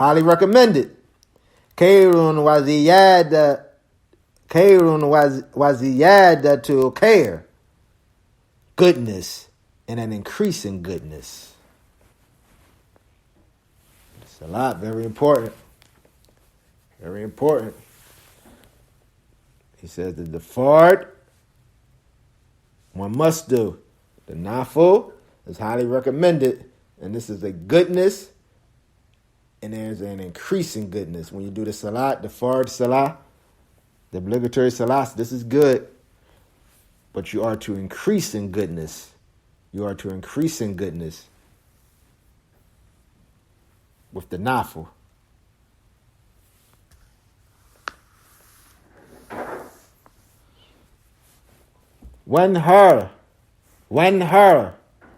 Highly recommended. Khairun wa ziyada to khair. Goodness and an increase in goodness. It's a lot, very important. Very important. He says that the fard, one must do. The nafil is highly recommended. And this is a goodness. And there's an increase in goodness. When you do the salat, the fard salah, the obligatory salat, this is good. But you are to increase in goodness. You are to increase in goodness with the nafil. When her,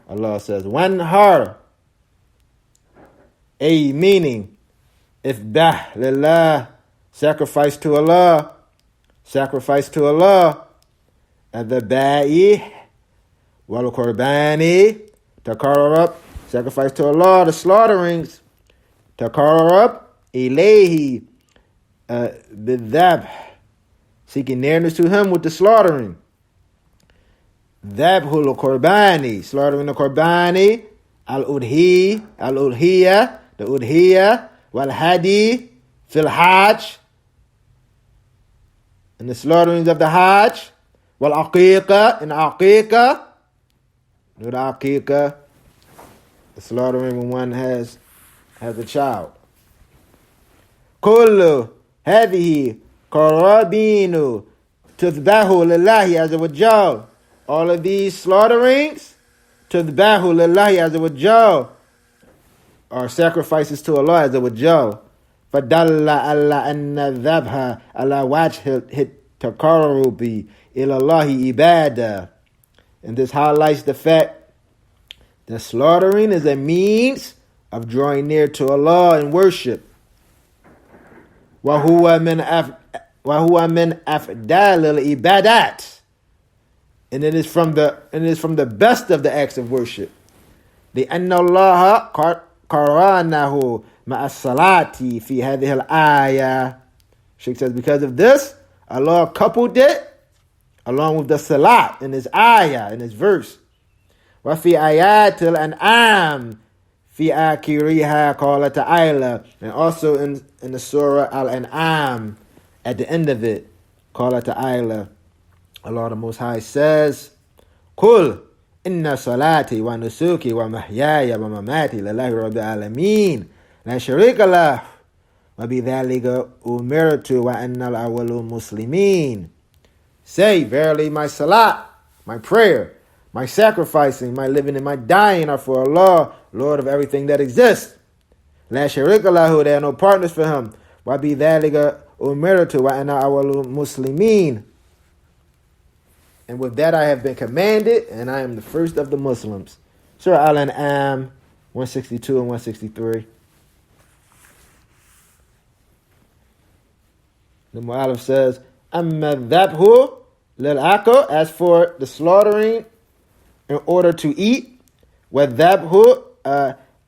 Allah says, when her, a meaning, if bah lillah, sacrifice to Allah, and the ba'i, wal qurbani, takarrab, sacrifice to Allah, the slaughterings, takarrab, ilayhi, bidhabh, seeking nearness to Him with the slaughtering. Dhabhul qurbani, slaughtering the qurbani, al-udhiyah, the udhiyah, wal hadi, fil hajj, and the slaughterings of the hajj, wal aqiqah, and aqiqah, the aqiqah, the slaughtering when one has a child. Kullu hadhihi qarabinu tudbahu lillahi azza wa jal. All of these slaughterings, tudbahu lillahi azza wa jal, are sacrifices to Allah azza wa jal. Fadalla alla anna dhabha ala wajh taqarrubi ila Allahi ibada. And this highlights the fact that slaughtering is a means of drawing near to Allah in worship. وَهُوَ مِنْ أَفْدَالِ الْإِبَادَاتِ. And it is from the best of the acts of worship. لِأَنَّ اللَّهَ قَرَانَهُ مَعَ الصَّلَاةِ فِي هَذِهِ الْآيَةِ. Shaykh says, because of this, Allah coupled it along with the salat in his ayah, in his verse. وَفِي آيَاتِ الْأَنْعَامِ فِي آخِرِهَا قَالَ تَعَالَى. And also in the Surah al-An'am, at the end of it, قَالَ تَعَالَى, Allah the Most High says, قُلْ إِنَّ صَلَاتِي وَنُسُكِي وَمَحْيَايَ وَمَمَاتِي لِلَّهِ رَبِّ الْعَالَمِينَ لَا شَرِيكَ لَهُ وَبِذَلِكَ أُمِرْتُ وَأَنَّ الْأَوَّلُ مُسْلِمِينَ. Say, verily my salat, my prayer, my sacrificing, my living and my dying are for Allah, Lord of everything that exists. La sharika lahu, there are no partners for Him. Wa bi dhalika umirtu wa ana awwalul muslimin. And with that I have been commanded, and I am the first of the Muslims. Surah Al-An'am 162 and 163. The Mu'alif says, Amma dhabhu lil aql, as for the slaughtering in order to eat, wa dhabhu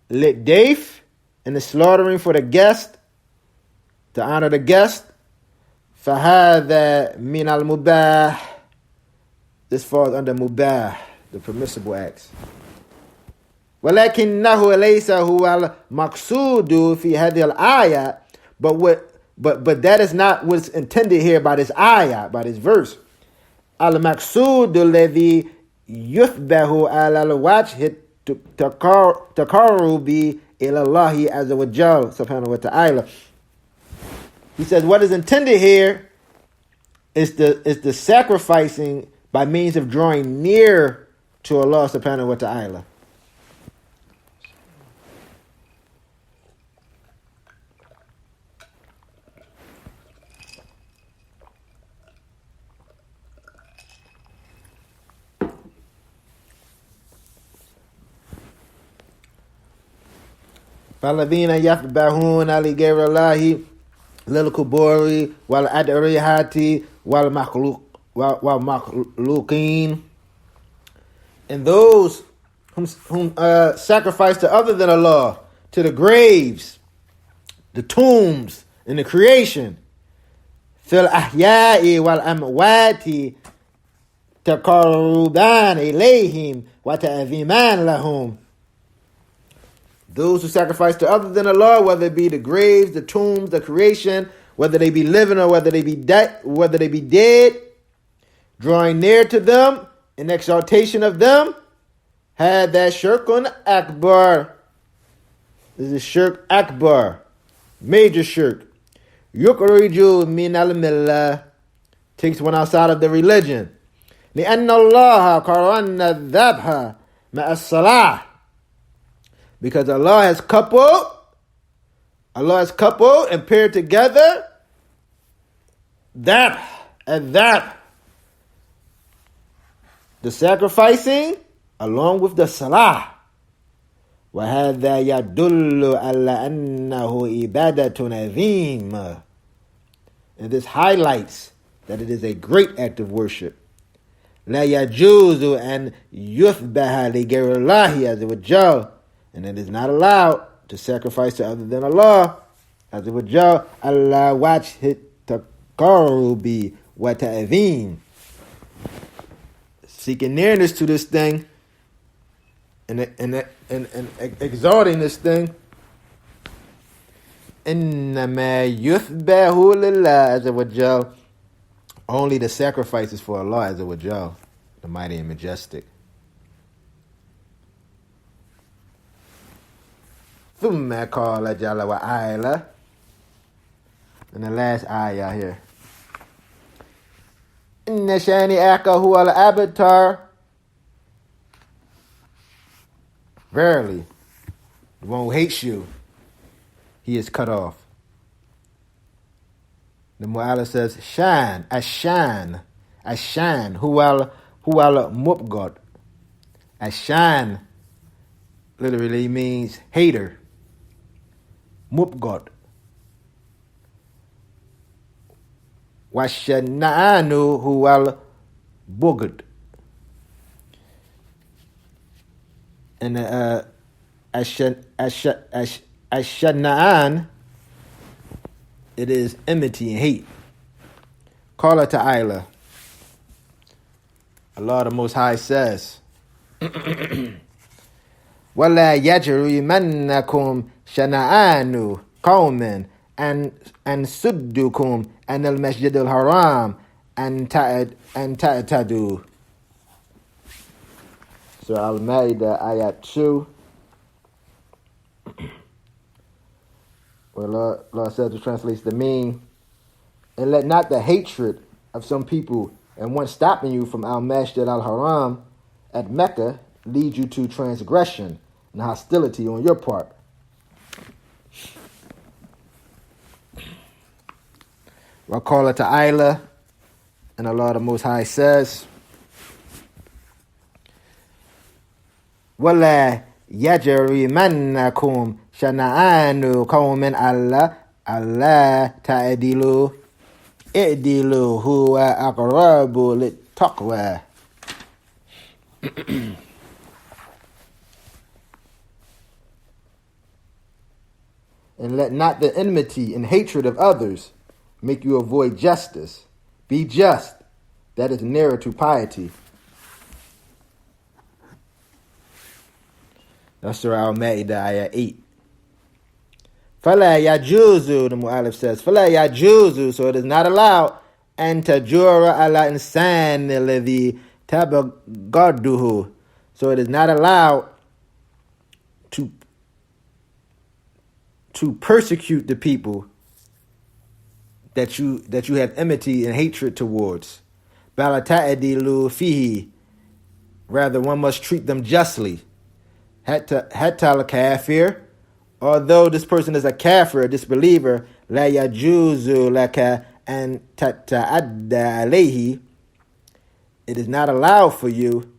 lit dayf, and the slaughtering for the guest, to honor the guest, fahadha min al mubah. This falls under mubah, the permissible acts. Walakinnahu laysa huwa al-maqsudu fi hadhihi al-ayah, but that is not what's intended here by this ayah, by this verse. Al-maqsudu alladhi yuthbahu ala al-wajh taqarrubi ila Allahi azza wa jal subhanahu wa ta'ala. He says what is intended here is the sacrificing by means of drawing near to Allah subhanahu wa ta'ala. فَالَّذِينَ يَفْبَهُونَ لِغَيْرِ اللَّهِ لِلْكُبُورِ وَالْأَدْرِيَةِ وَالْمَخْلُوقِينَ. And those whom sacrifice to other than Allah, to the graves, the tombs in the creation. Fil ahya'i wal amwati taqarruban ilayhim wa ta'ziman lahum. Those who sacrifice to other than Allah, whether it be the graves, the tombs, the creation, whether they be living or whether they be dead, drawing near to them in exaltation of them, had that shirkun akbar. This is shirk akbar, major shirk. Yukhriju min al-millah, takes one outside of the religion. لأن الله قرن الذبح مع الصلاة, because Allah has coupled and paired together that and that, the sacrificing along with the salah. وَهَذَا يَدُلُّ عَلَى أَنَّهُ إِبَادَةٌ عَظِيمٌ. And this highlights that it is a great act of worship. لَا يَجُوزُ أَنْ يُثْبَهَ لِغَيْرِ اللَّهِ عَزَّ وَجَلَّ. And it is not allowed to sacrifice to other than Allah Azza wa Jal, ala wajhi taqarrubi wa ta'zim. Seeking nearness to this thing and exalting this thing. Innama yuthbahu lillah Azza wa Jal. Only the sacrifices for Allah Azza wa Jal, the mighty and majestic. ثم قال جل وعلا, and the last ayah here. إن شانئك هو الأبتر. Verily, the one who hates you, he is cut off. The Mu'ala says, Shan, Ashan, huwal mubgad. Ashan literally means hater. Mubgad. Washana'anu huwal bugad. And Ashana'an, it is enmity and hate. Qala ta'ala, Allah the Most High says, وَلَا يَجْرِمَنَّكُمْ شَنَآنُ قَوْمٍ أَنْ سُدُّكُمْ أَنَ الْمَسْجِدِ الْحَرَامِ أَنْ تَعْتَدُوا. So Al-Ma'idah ayat 2. Where Allah says, to translate the mean, and let not the hatred of some people and one stopping you from al-Masjid al-Haram at Mecca lead you to transgression and hostility on your part. Wa qala ta'ala, and Allah the Most High says, وَلَا يَجْرِمَنَّكُمْ شَنَآنُ قَوْمٍ أَلَّا تَعْدِلُوا اعْدِلُوا هُوَ أَقْرَبُ لِلتَّقْوَى. And let not the enmity and hatred of others make you avoid justice. Be just, that is nearer to piety. That's Surah Al-Ma'idah, ayah 8. فَلَا يَجُوزُ, the Mu'alif says, فَلَا يَجُوزُ, so it is not allowed, أَن تَجُورَ عَلَى إِنسَانِ الَّذِي تَبْغَضُهُ, so it is not allowed to persecute the people that you have enmity and hatred towards. بَلَا تَعْدِلُوا فِيهِ, rather one must treat them justly. Hatta al-kafir, although this person is a kafir, a disbeliever, la yajuzu laka an tata'adda alayhi, it is not allowed for you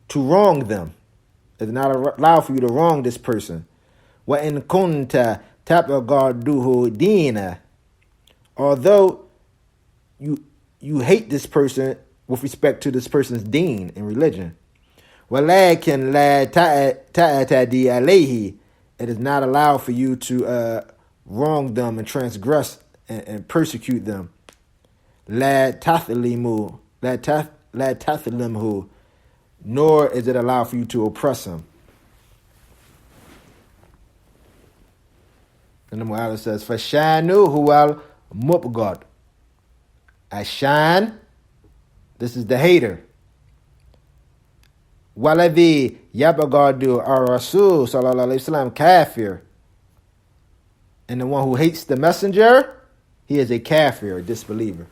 to wrong them. It is not allowed for you to wrong this person. Wa in kunta tabghaduhu deena, although you hate this person with respect to this person's deen and religion. وَلَكِنْ لَا تَأْتَدِي عَلَيْهِ, it is not allowed for you to wrong them and transgress and persecute them. La tathlimu, la tathlimhu, nor is it allowed for you to oppress him. And the Mu'allif says, Fashanu huwal mubgad. Ashan, this is the hater. Waladhi yabagadu ar-Rasul sallallahu alayhi wasallam kafir. And the one who hates the messenger, he is a kafir, a disbeliever.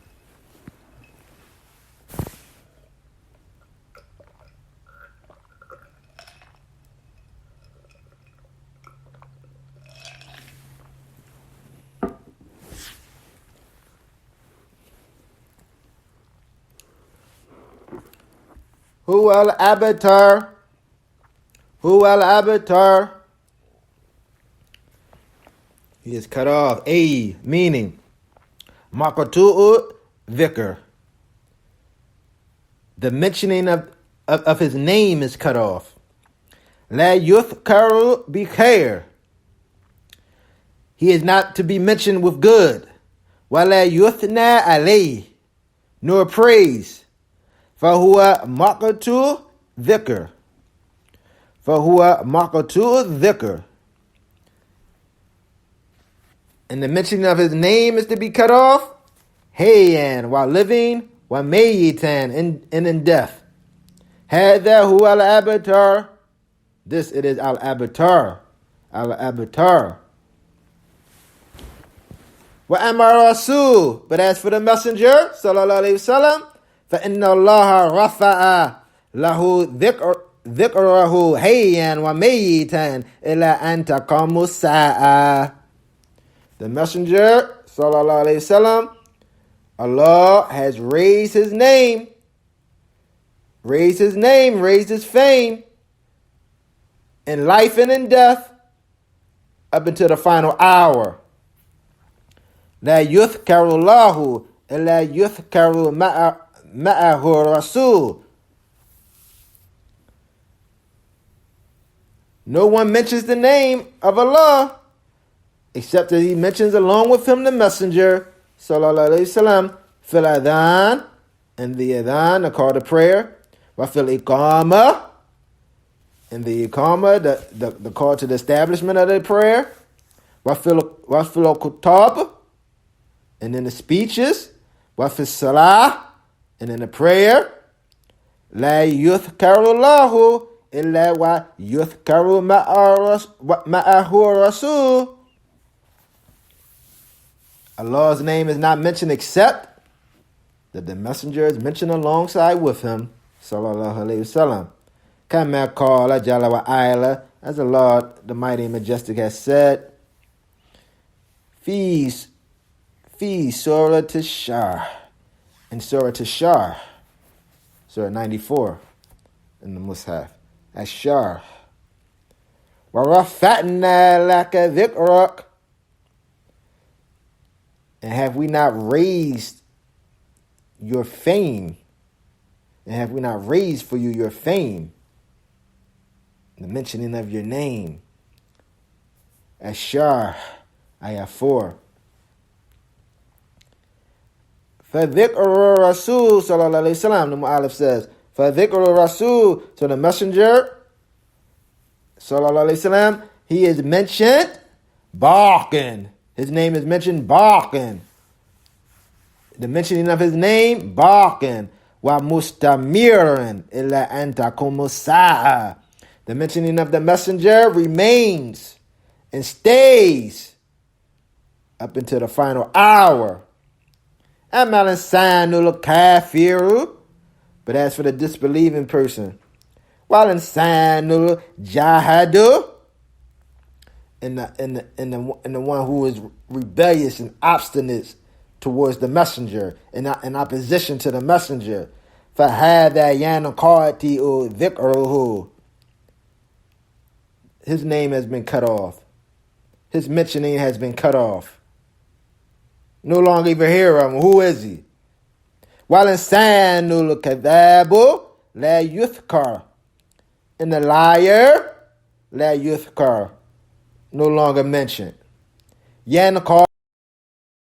Who al-Abatar? Who al-Abatar? He is cut off. A, meaning Makatu'u Vikr. The mentioning of his name is cut off. La yuthkaru bikhair. He is not to be mentioned with good. Wa la yuthna alayh. Nor praise. فهو مقت ذكر فهو مقت ذكر. And the mention of his name is to be cut off. Hayyan, while living, wa mayitan, and in death. هذا هو الأبتر. This it is al-Abatar. Al-Abatar. وَأَمَا رَسُولُ. But as for the messenger, sallallahu alayhi wasallam, فَإِنَّ اللَّهَ رَفَعَ لَهُ ذِكْرَهُ هَيًّا وَمَيِّتًا إِلَىٰ أَن تَقُومَ السَّاعَةُ. The messenger, sallallahu alayhi wasallam, Allah has raised his name, raised his fame, in life and in death, up until the final hour. لَا يُذْكَرُ اللَّهُ إِلَّا يُذْكَرُ ma'ahu rasul. No one mentions the name of Allah except that he mentions along with him the messenger, sallallahu alayhi wasallam, fil adhan, and the adhan, the call to prayer, wa fil iqama, and the iqama, the call to the establishment of the prayer, wa fil kutab, and in the speeches, wa fil salah, and in the prayer, la yuthkaru Allahu illa wa yuthkaru ma'ahu rasul. Allah's name is not mentioned except that the messenger is mentioned alongside with him, sallallahu alayhi wasallam. Kama qala jalla wa ala, as the Lord, the mighty and majestic, has said, fi surah Tashar. In Surah Tashar, Surah 94 in the Mus'haf. Ashar. وَرَفَعْنَا لَكَ ذِكْرَكَ. And have we not raised your fame? And have we not raised for you your fame? The mentioning of your name. Ashar, ayah 4. فَذِكْرُ Rasul sallallahu alayhi wasallam, the Mu'allif says, فَذِكْرُ Rasul, so the messenger, sallallahu alayhi wasallam, he is mentioned, Baqin. His name is mentioned, Baqin. The mentioning of his name, Baqin. Wa mustamiran illa an taqumu as-sa'a. The mentioning of the messenger remains and stays up until the final hour. Amma al-insanul kafiru. But as for the disbelieving person, while insanul jahadu, and the one who is rebellious and obstinate towards the messenger, in opposition to the messenger, فَهَذَا يَنْقَاتِئُ ذِكْرُهُ. His name has been cut off. His mentioning has been cut off. No longer even hear him. Who is he? While insanul kadhabu la yuthkar. And the liar la yuthkar. No longer mentioned. Yanqal